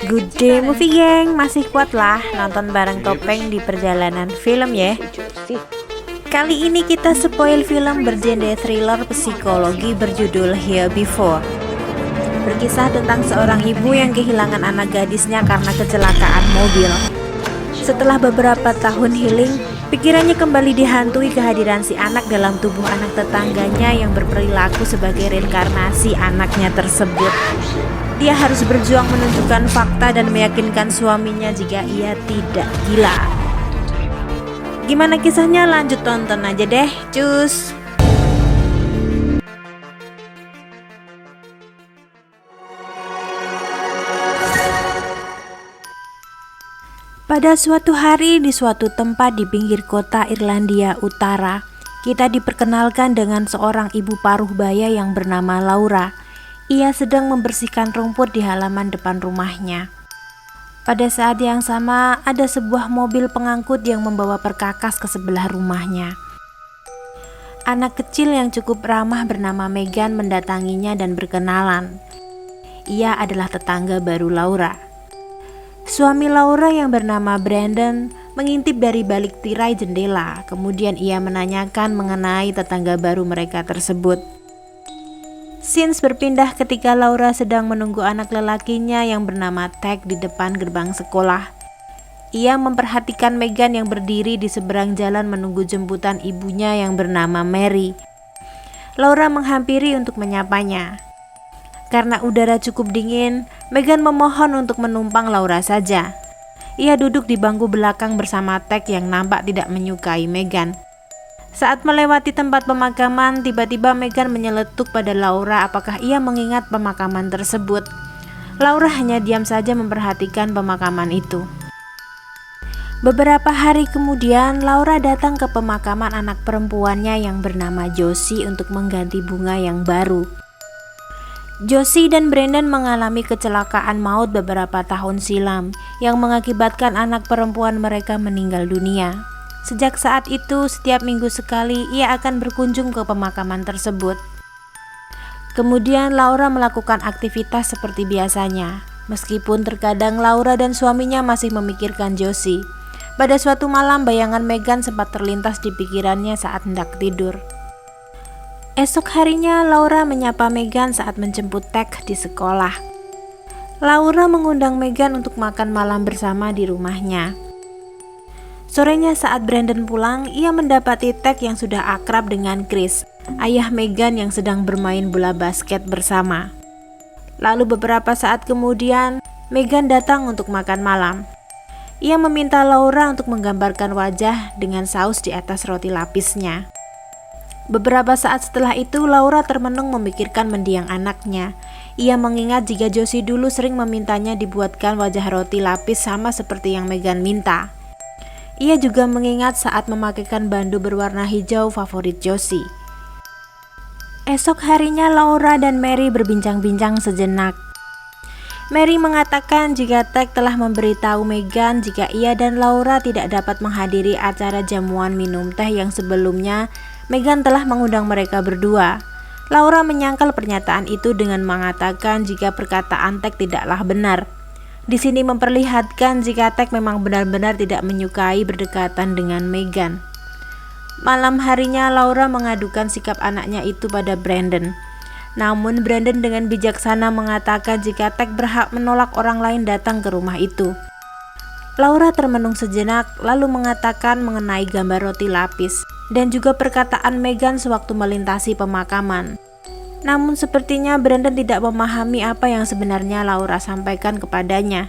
Good day movie geng, masih kuat lah nonton bareng Topeng di perjalanan film ya. Kali ini kita spoil film bergenre thriller psikologi berjudul Here Before. Berkisah tentang seorang ibu yang kehilangan anak gadisnya karena kecelakaan mobil. Setelah beberapa tahun healing, pikirannya kembali dihantui kehadiran si anak dalam tubuh anak tetangganya yang berperilaku sebagai reinkarnasi anaknya tersebut. Dia harus berjuang menunjukkan fakta dan meyakinkan suaminya jika ia tidak gila. Gimana kisahnya? Lanjut tonton aja deh, cus. Pada suatu hari di suatu tempat di pinggir kota Irlandia Utara, kita diperkenalkan dengan seorang ibu paruh baya yang bernama Laura. Ia sedang membersihkan rumput di halaman depan rumahnya. Pada saat yang sama, ada sebuah mobil pengangkut yang membawa perkakas ke sebelah rumahnya. Anak kecil yang cukup ramah bernama Megan mendatanginya dan berkenalan. Ia adalah tetangga baru Laura. Suami Laura yang bernama Brandon mengintip dari balik tirai jendela, kemudian ia menanyakan mengenai tetangga baru mereka tersebut. Scenes berpindah ketika Laura sedang menunggu anak lelakinya yang bernama Tek di depan gerbang sekolah. Ia memperhatikan Megan yang berdiri di seberang jalan menunggu jemputan ibunya yang bernama Mary. Laura menghampiri untuk menyapanya. Karena udara cukup dingin, Megan memohon untuk menumpang Laura saja. Ia duduk di bangku belakang bersama Tek yang nampak tidak menyukai Megan. Saat melewati tempat pemakaman, tiba-tiba Megan menyeletuk pada Laura apakah ia mengingat pemakaman tersebut. Laura hanya diam saja memperhatikan pemakaman itu. Beberapa hari kemudian, Laura datang ke pemakaman anak perempuannya yang bernama Josie untuk mengganti bunga yang baru. Josie dan Brandon mengalami kecelakaan maut beberapa tahun silam yang mengakibatkan anak perempuan mereka meninggal dunia. Sejak saat itu, setiap minggu sekali ia akan berkunjung ke pemakaman tersebut. Kemudian Laura melakukan aktivitas seperti biasanya, meskipun terkadang Laura dan suaminya masih memikirkan Josie. Pada suatu malam, bayangan Megan sempat terlintas di pikirannya saat hendak tidur. Esok harinya, Laura menyapa Megan saat menjemput Tek di sekolah. Laura mengundang Megan untuk makan malam bersama di rumahnya. Sorenya saat Brandon pulang, ia mendapati Tek yang sudah akrab dengan Chris, ayah Megan yang sedang bermain bola basket bersama. Lalu beberapa saat kemudian, Megan datang untuk makan malam. Ia meminta Laura untuk menggambarkan wajah dengan saus di atas roti lapisnya. Beberapa saat setelah itu, Laura termenung memikirkan mendiang anaknya. Ia mengingat jika Josie dulu sering memintanya dibuatkan wajah roti lapis sama seperti yang Megan minta. Ia juga mengingat saat memakaikan bandu berwarna hijau favorit Josie. Esok harinya Laura dan Mary berbincang-bincang sejenak. Mary mengatakan jika Tek telah memberitahu Megan jika ia dan Laura tidak dapat menghadiri acara jamuan minum teh yang sebelumnya Megan telah mengundang mereka berdua. Laura menyangkal pernyataan itu dengan mengatakan jika perkataan Tek tidaklah benar. Di sini memperlihatkan jika Tek memang benar-benar tidak menyukai berdekatan dengan Megan. Malam harinya Laura mengadukan sikap anaknya itu pada Brandon. Namun Brandon dengan bijaksana mengatakan jika Tek berhak menolak orang lain datang ke rumah itu. Laura termenung sejenak lalu mengatakan mengenai gambar roti lapis dan juga perkataan Megan sewaktu melintasi pemakaman. Namun sepertinya Brandon tidak memahami apa yang sebenarnya Laura sampaikan kepadanya.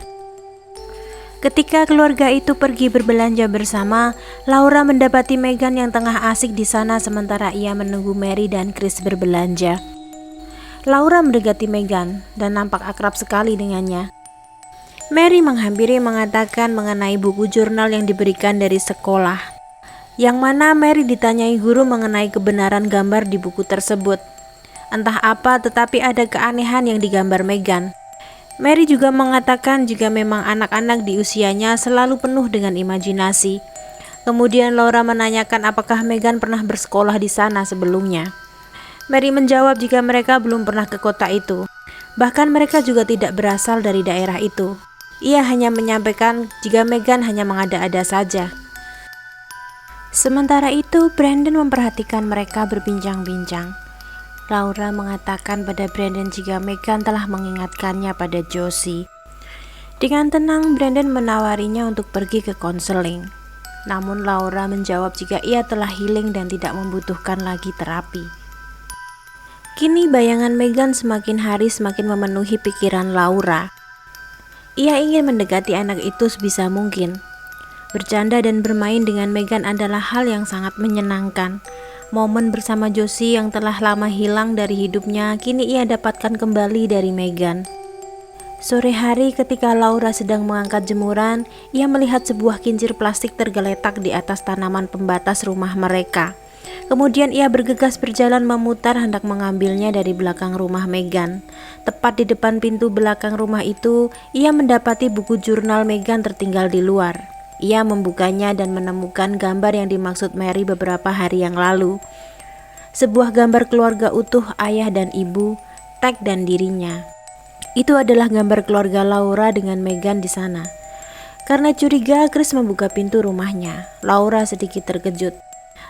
Ketika keluarga itu pergi berbelanja bersama, Laura mendapati Megan yang tengah asik di sana sementara ia menunggu Mary dan Chris berbelanja. Laura mendekati Megan dan nampak akrab sekali dengannya. Mary menghampiri mengatakan mengenai buku jurnal yang diberikan dari sekolah, yang mana Mary ditanyai guru mengenai kebenaran gambar di buku tersebut. Entah apa, tetapi ada keanehan yang digambar Megan. Mary juga mengatakan jika memang anak-anak di usianya selalu penuh dengan imajinasi. Kemudian Laura menanyakan apakah Megan pernah bersekolah di sana sebelumnya. Mary menjawab jika mereka belum pernah ke kota itu. Bahkan mereka juga tidak berasal dari daerah itu. Ia hanya menyampaikan jika Meghan hanya mengada-ada saja. Sementara itu, Brandon memperhatikan mereka berbincang-bincang. Laura mengatakan pada Brandon jika Meghan telah mengingatkannya pada Josie. Dengan tenang, Brandon menawarinya untuk pergi ke konseling. Namun Laura menjawab jika ia telah healing dan tidak membutuhkan lagi terapi. Kini bayangan Meghan semakin hari semakin memenuhi pikiran Laura. Ia ingin mendekati anak itu sebisa mungkin. Bercanda dan bermain dengan Meghan adalah hal yang sangat menyenangkan. Momen bersama Josie yang telah lama hilang dari hidupnya kini ia dapatkan kembali dari Meghan. Sore hari ketika Laura sedang mengangkat jemuran, ia melihat sebuah kincir plastik tergeletak di atas tanaman pembatas rumah mereka. Kemudian ia bergegas berjalan memutar hendak mengambilnya dari belakang rumah Meghan. Tepat di depan pintu belakang rumah itu, ia mendapati buku jurnal Meghan tertinggal di luar. Ia membukanya dan menemukan gambar yang dimaksud Mary beberapa hari yang lalu. Sebuah gambar keluarga utuh ayah dan ibu, Tek dan dirinya. Itu adalah gambar keluarga Laura dengan Meghan di sana. Karena curiga, Chris membuka pintu rumahnya. Laura sedikit terkejut.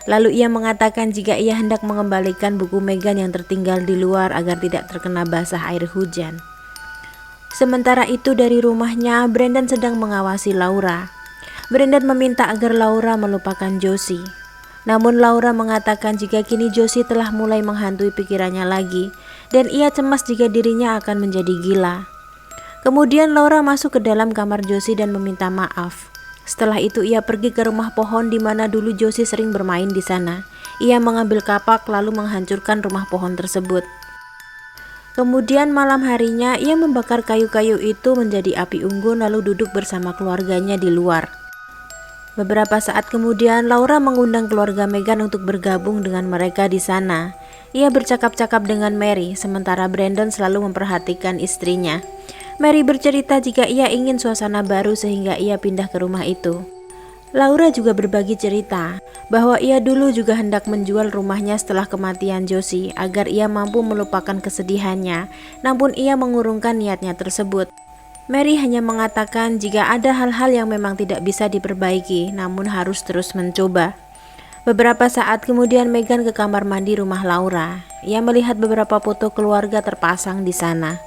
Lalu ia mengatakan jika ia hendak mengembalikan buku Meghan yang tertinggal di luar agar tidak terkena basah air hujan. Sementara itu dari rumahnya, Brandon sedang mengawasi Laura. Brandon meminta agar Laura melupakan Josie. Namun Laura mengatakan jika kini Josie telah mulai menghantui pikirannya lagi dan ia cemas jika dirinya akan menjadi gila. Kemudian Laura masuk ke dalam kamar Josie dan meminta maaf. Setelah itu ia pergi ke rumah pohon di mana dulu Josie sering bermain di sana. Ia mengambil kapak lalu menghancurkan rumah pohon tersebut. Kemudian malam harinya ia membakar kayu-kayu itu menjadi api unggun lalu duduk bersama keluarganya di luar. Beberapa saat kemudian Laura mengundang keluarga Meghan untuk bergabung dengan mereka di sana. Ia bercakap-cakap dengan Mary sementara Brandon selalu memperhatikan istrinya. Mary bercerita jika ia ingin suasana baru sehingga ia pindah ke rumah itu. Laura juga berbagi cerita bahwa ia dulu juga hendak menjual rumahnya setelah kematian Josie agar ia mampu melupakan kesedihannya, namun ia mengurungkan niatnya tersebut. Mary hanya mengatakan jika ada hal-hal yang memang tidak bisa diperbaiki, namun harus terus mencoba. Beberapa saat kemudian Meghan ke kamar mandi rumah Laura. Ia melihat beberapa foto keluarga terpasang di sana.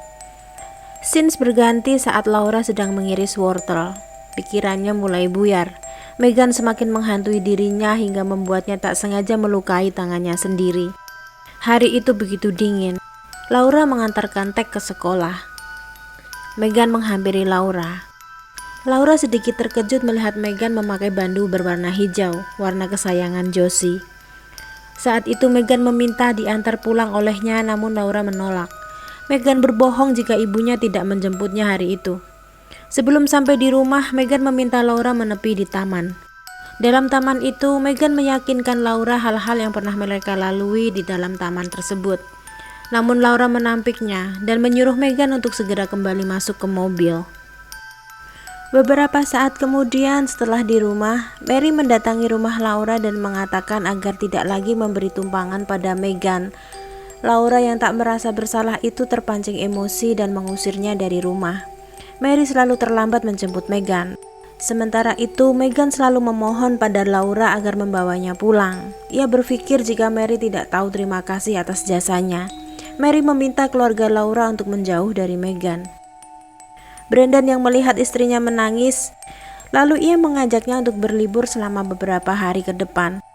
Scenes berganti saat Laura sedang mengiris wortel. Pikirannya mulai buyar. Meghan semakin menghantui dirinya hingga membuatnya tak sengaja melukai tangannya sendiri. Hari itu begitu dingin. Laura mengantarkan Tek ke sekolah. Meghan menghampiri Laura. Laura sedikit terkejut melihat Meghan memakai bandu berwarna hijau, warna kesayangan Josie. Saat itu Meghan meminta diantar pulang olehnya, namun Laura menolak. Meghan berbohong jika ibunya tidak menjemputnya hari itu. Sebelum sampai di rumah, Meghan meminta Laura menepi di taman. Dalam taman itu, Meghan meyakinkan Laura hal-hal yang pernah mereka lalui di dalam taman tersebut. Namun Laura menampiknya dan menyuruh Meghan untuk segera kembali masuk ke mobil. Beberapa saat kemudian setelah di rumah, Mary mendatangi rumah Laura dan mengatakan agar tidak lagi memberi tumpangan pada Meghan. Laura yang tak merasa bersalah itu terpancing emosi dan mengusirnya dari rumah. Mary selalu terlambat menjemput Meghan. Sementara itu, Meghan selalu memohon pada Laura agar membawanya pulang. Ia berpikir jika Mary tidak tahu terima kasih atas jasanya. Mary meminta keluarga Laura untuk menjauh dari Meghan. Brandon yang melihat istrinya menangis, lalu ia mengajaknya untuk berlibur selama beberapa hari ke depan.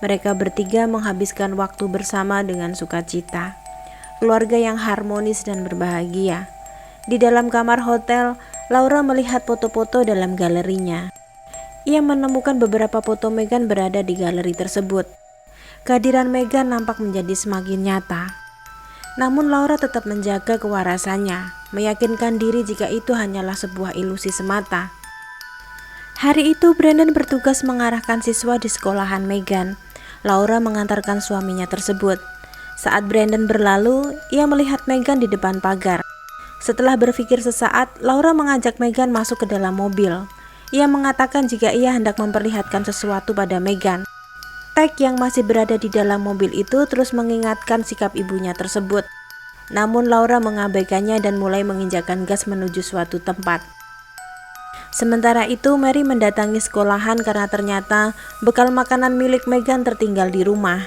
Mereka bertiga menghabiskan waktu bersama dengan sukacita. Keluarga yang harmonis dan berbahagia. Di dalam kamar hotel, Laura melihat foto-foto dalam galerinya. Ia menemukan beberapa foto Meghan berada di galeri tersebut. Kehadiran Meghan nampak menjadi semakin nyata. Namun Laura tetap menjaga kewarasannya, meyakinkan diri jika itu hanyalah sebuah ilusi semata. Hari itu Brandon bertugas mengarahkan siswa di sekolahan Meghan. Laura mengantarkan suaminya tersebut. Saat Brandon berlalu, ia melihat Meghan di depan pagar. Setelah berpikir sesaat, Laura mengajak Meghan masuk ke dalam mobil. Ia mengatakan jika ia hendak memperlihatkan sesuatu pada Meghan. Tek yang masih berada di dalam mobil itu terus mengingatkan sikap ibunya tersebut. Namun Laura mengabaikannya dan mulai menginjakkan gas menuju suatu tempat. Sementara itu Mary mendatangi sekolahan karena ternyata bekal makanan milik Meghan tertinggal di rumah.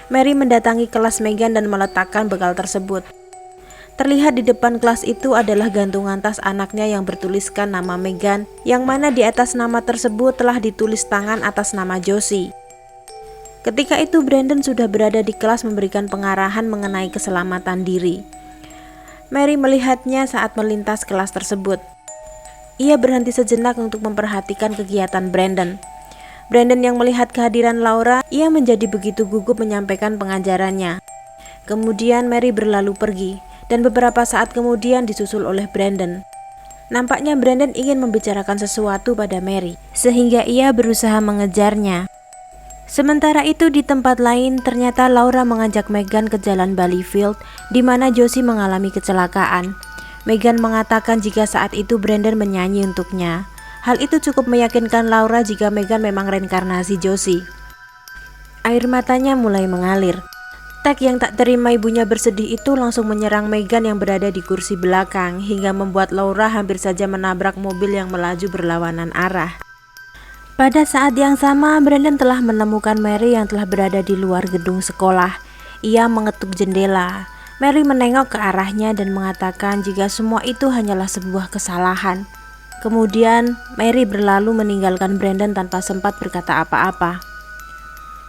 Mary mendatangi kelas Meghan dan meletakkan bekal tersebut. Terlihat di depan kelas itu adalah gantungan tas anaknya yang bertuliskan nama Meghan, yang mana di atas nama tersebut telah ditulis tangan atas nama Josie. Ketika itu Brandon sudah berada di kelas memberikan pengarahan mengenai keselamatan diri. Mary melihatnya saat melintas kelas tersebut. Ia berhenti sejenak untuk memperhatikan kegiatan Brandon. Brandon yang melihat kehadiran Laura, ia menjadi begitu gugup menyampaikan pengajarannya. Kemudian Mary berlalu pergi, dan beberapa saat kemudian disusul oleh Brandon. Nampaknya Brandon ingin membicarakan sesuatu pada Mary, sehingga ia berusaha mengejarnya. Sementara itu di tempat lain, ternyata Laura mengajak Meghan ke jalan Valleyfield, di mana Josie mengalami kecelakaan. Meghan mengatakan jika saat itu Brandon menyanyi untuknya. Hal itu cukup meyakinkan Laura jika Meghan memang reinkarnasi Josie. Air matanya mulai mengalir. Tek yang tak terima ibunya bersedih itu langsung menyerang Meghan yang berada di kursi belakang, hingga membuat Laura hampir saja menabrak mobil yang melaju berlawanan arah. Pada saat yang sama, Brandon telah menemukan Mary yang telah berada di luar gedung sekolah. Ia mengetuk jendela. Mary menengok ke arahnya dan mengatakan jika semua itu hanyalah sebuah kesalahan. Kemudian Mary berlalu meninggalkan Brandon tanpa sempat berkata apa-apa.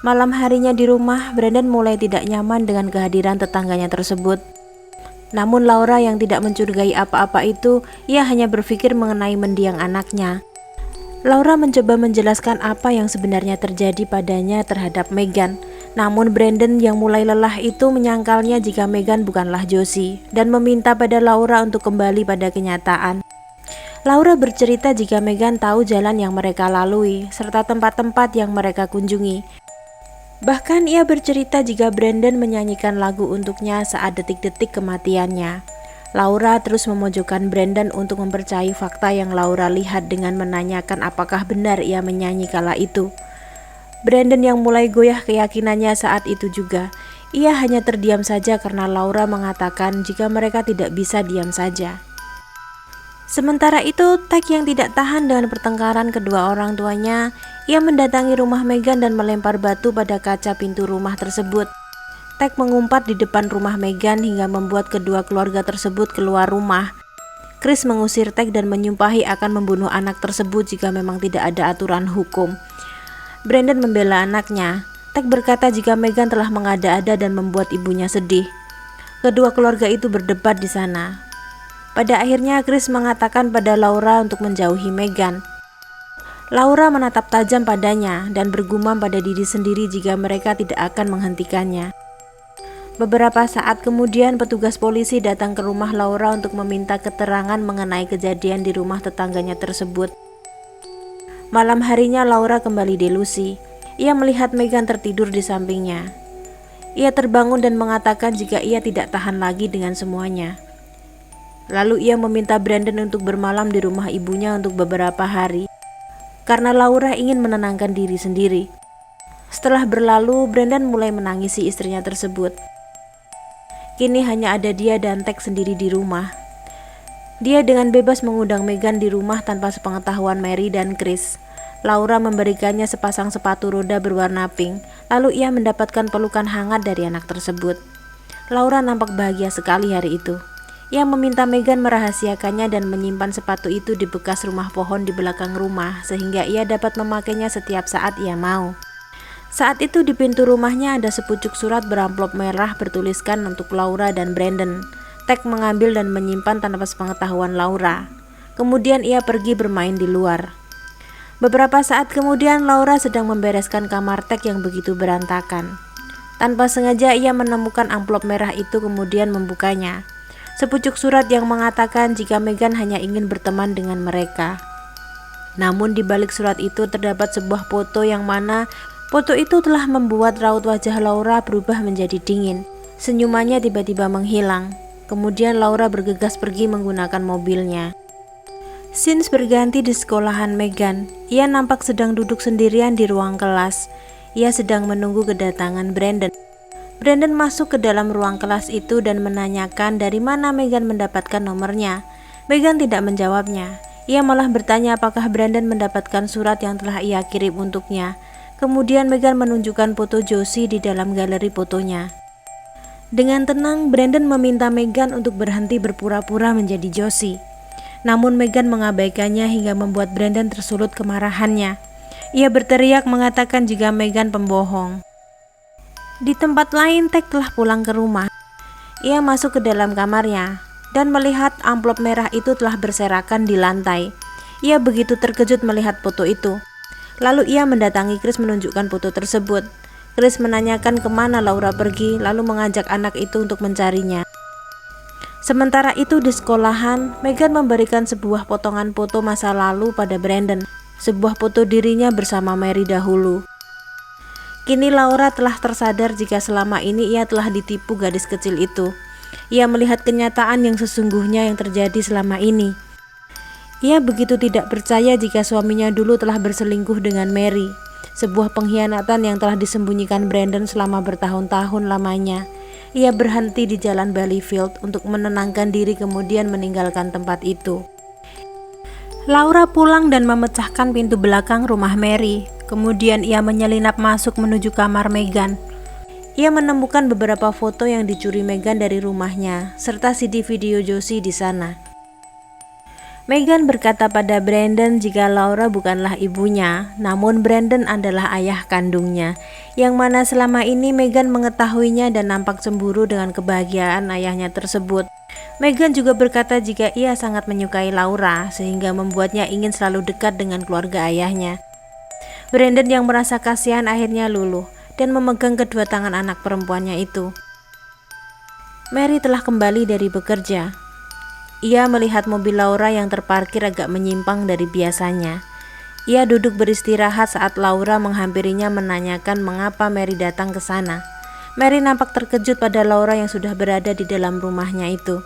Malam harinya di rumah, Brandon mulai tidak nyaman dengan kehadiran tetangganya tersebut. Namun Laura yang tidak mencurigai apa-apa itu, ia hanya berpikir mengenai mendiang anaknya. Laura mencoba menjelaskan apa yang sebenarnya terjadi padanya terhadap Meghan. Namun Brandon yang mulai lelah itu menyangkalnya jika Meghan bukanlah Josie dan meminta pada Laura untuk kembali pada kenyataan. Laura bercerita jika Meghan tahu jalan yang mereka lalui serta tempat-tempat yang mereka kunjungi. Bahkan ia bercerita jika Brandon menyanyikan lagu untuknya saat detik-detik kematiannya. Laura terus memojokkan Brandon untuk mempercayai fakta yang Laura lihat dengan menanyakan apakah benar ia menyanyi kala itu. Brandon yang mulai goyah keyakinannya saat itu juga. Ia hanya terdiam saja karena Laura mengatakan jika mereka tidak bisa diam saja. Sementara itu, Tek yang tidak tahan dengan pertengkaran kedua orang tuanya, ia mendatangi rumah Meghan dan melempar batu pada kaca pintu rumah tersebut. Tek mengumpat di depan rumah Meghan hingga membuat kedua keluarga tersebut keluar rumah. Chris mengusir Tek dan menyumpahi akan membunuh anak tersebut jika memang tidak ada aturan hukum. Brandon membela anaknya. Tek berkata jika Meghan telah mengada-ada dan membuat ibunya sedih. Kedua keluarga itu berdebat di sana. Pada akhirnya Chris mengatakan pada Laura untuk menjauhi Meghan. Laura menatap tajam padanya dan bergumam pada diri sendiri jika mereka tidak akan menghentikannya. Beberapa saat kemudian petugas polisi datang ke rumah Laura untuk meminta keterangan mengenai kejadian di rumah tetangganya tersebut. Malam harinya Laura kembali delusi. Ia melihat Meghan tertidur di sampingnya. Ia terbangun dan mengatakan jika ia tidak tahan lagi dengan semuanya. Lalu ia meminta Brandon untuk bermalam di rumah ibunya untuk beberapa hari, karena Laura ingin menenangkan diri sendiri. Setelah berlalu, Brandon mulai menangisi istrinya tersebut. Kini hanya ada dia dan Tek sendiri di rumah. Dia dengan bebas mengundang Meghan di rumah tanpa sepengetahuan Mary dan Chris. Laura memberikannya sepasang sepatu roda berwarna pink, lalu ia mendapatkan pelukan hangat dari anak tersebut. Laura nampak bahagia sekali hari itu. Ia meminta Meghan merahasiakannya dan menyimpan sepatu itu di bekas rumah pohon di belakang rumah, sehingga ia dapat memakainya setiap saat ia mau. Saat itu di pintu rumahnya ada sepucuk surat beramplop merah bertuliskan untuk Laura dan Brandon. Tek mengambil dan menyimpan tanpa sepengetahuan Laura. Kemudian ia pergi bermain di luar. Beberapa saat kemudian Laura sedang membereskan kamar Tek yang begitu berantakan. Tanpa sengaja ia menemukan amplop merah itu kemudian membukanya. Sepucuk surat yang mengatakan jika Meghan hanya ingin berteman dengan mereka. Namun di balik surat itu terdapat sebuah foto yang mana foto itu telah membuat raut wajah Laura berubah menjadi dingin. Senyumannya tiba-tiba menghilang. Kemudian Laura bergegas pergi menggunakan mobilnya. Scenes berganti di sekolahan Meghan. Ia nampak sedang duduk sendirian di ruang kelas. Ia sedang menunggu kedatangan Brandon. Brandon masuk ke dalam ruang kelas itu dan menanyakan dari mana Megan mendapatkan nomornya. Megan tidak menjawabnya. Ia malah bertanya apakah Brandon mendapatkan surat yang telah ia kirim untuknya. Kemudian Megan menunjukkan foto Josie di dalam galeri fotonya. Dengan tenang, Brandon meminta Megan untuk berhenti berpura-pura menjadi Josie. Namun Megan mengabaikannya hingga membuat Brandon tersulut kemarahannya. Ia berteriak mengatakan jika Megan pembohong. Di tempat lain, Tek telah pulang ke rumah. Ia masuk ke dalam kamarnya dan melihat amplop merah itu telah berserakan di lantai. Ia begitu terkejut melihat foto itu. Lalu ia mendatangi Chris menunjukkan foto tersebut. Chris menanyakan kemana Laura pergi, lalu mengajak anak itu untuk mencarinya. Sementara itu di sekolahan, Megan memberikan sebuah potongan foto masa lalu pada Brandon. Sebuah foto dirinya bersama Mary dahulu. Kini Laura telah tersadar jika selama ini ia telah ditipu gadis kecil itu. Ia melihat kenyataan yang sesungguhnya yang terjadi selama ini. Ia begitu tidak percaya jika suaminya dulu telah berselingkuh dengan Mary. Sebuah pengkhianatan yang telah disembunyikan Brandon selama bertahun-tahun lamanya. Ia berhenti di jalan Valleyfield untuk menenangkan diri kemudian meninggalkan tempat itu. Laura pulang dan memecahkan pintu belakang rumah Mary. Kemudian ia menyelinap masuk menuju kamar Megan. Ia menemukan beberapa foto yang dicuri Megan dari rumahnya, serta CD video Josie di sana. Megan berkata pada Brandon jika Laura bukanlah ibunya, namun Brandon adalah ayah kandungnya, yang mana selama ini Megan mengetahuinya dan nampak cemburu dengan kebahagiaan ayahnya tersebut. Megan juga berkata jika ia sangat menyukai Laura, sehingga membuatnya ingin selalu dekat dengan keluarga ayahnya. Brandon yang merasa kasihan akhirnya luluh dan memegang kedua tangan anak perempuannya itu. Mary telah kembali dari bekerja. Ia melihat mobil Laura yang terparkir agak menyimpang dari biasanya. Ia duduk beristirahat saat Laura menghampirinya menanyakan mengapa Mary datang ke sana. Mary nampak terkejut pada Laura yang sudah berada di dalam rumahnya itu.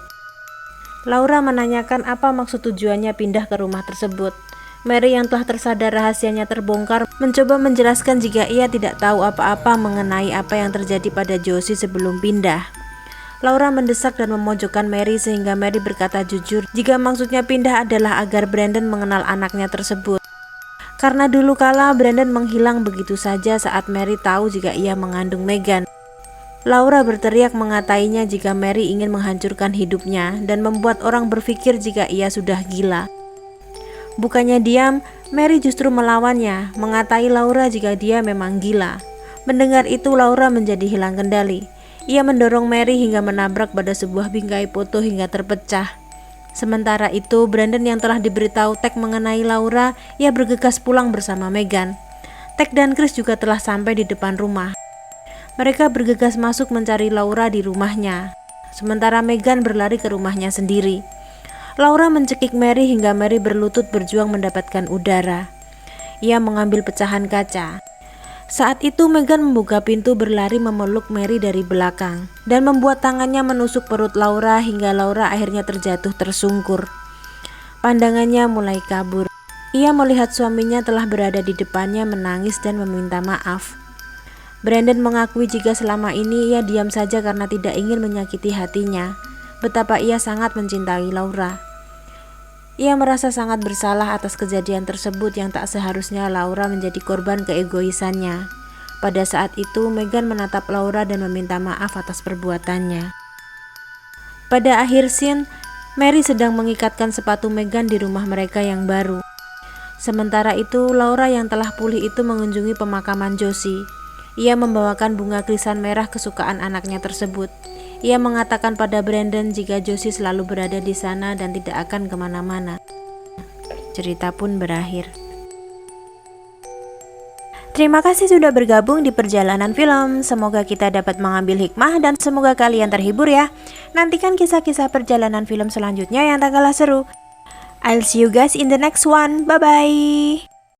Laura menanyakan apa maksud tujuannya pindah ke rumah tersebut. Mary yang telah tersadar rahasianya terbongkar mencoba menjelaskan jika ia tidak tahu apa-apa mengenai apa yang terjadi pada Josie sebelum pindah. Laura mendesak dan memojokkan Mary sehingga Mary berkata jujur jika maksudnya pindah adalah agar Brandon mengenal anaknya tersebut. Karena dulu kala Brandon menghilang begitu saja saat Mary tahu jika ia mengandung Megan. Laura berteriak mengatainya jika Mary ingin menghancurkan hidupnya dan membuat orang berpikir jika ia sudah gila. Bukannya diam, Mary justru melawannya, mengatai Laura jika dia memang gila. Mendengar itu Laura menjadi hilang kendali. Ia mendorong Mary hingga menabrak pada sebuah bingkai foto hingga terpecah. Sementara itu Brandon yang telah diberitahu Tek mengenai Laura, ia bergegas pulang bersama Megan. Tek dan Chris juga telah sampai di depan rumah. Mereka bergegas masuk mencari Laura di rumahnya. Sementara Megan berlari ke rumahnya sendiri. Laura mencekik Mary hingga Mary berlutut berjuang mendapatkan udara. Ia mengambil pecahan kaca. Saat itu Megan membuka pintu berlari memeluk Mary dari belakang dan membuat tangannya menusuk perut Laura hingga Laura akhirnya terjatuh tersungkur. Pandangannya mulai kabur. Ia melihat suaminya telah berada di depannya menangis dan meminta maaf. Brandon mengakui jika selama ini ia diam saja karena tidak ingin menyakiti hatinya. Betapa ia sangat mencintai Laura. Ia merasa sangat bersalah atas kejadian tersebut yang tak seharusnya Laura menjadi korban keegoisannya. Pada saat itu Megan menatap Laura dan meminta maaf atas perbuatannya. Pada akhir scene, Mary sedang mengikatkan sepatu Megan di rumah mereka yang baru. Sementara itu Laura yang telah pulih itu mengunjungi pemakaman Josie. Ia membawakan bunga krisan merah kesukaan anaknya tersebut. Ia mengatakan pada Brandon jika Josie selalu berada di sana dan tidak akan kemana-mana. Cerita pun berakhir. Terima kasih sudah bergabung di perjalanan film. Semoga kita dapat mengambil hikmah dan semoga kalian terhibur ya. Nantikan kisah-kisah perjalanan film selanjutnya yang tak kalah seru. I'll see you guys in the next one. Bye-bye.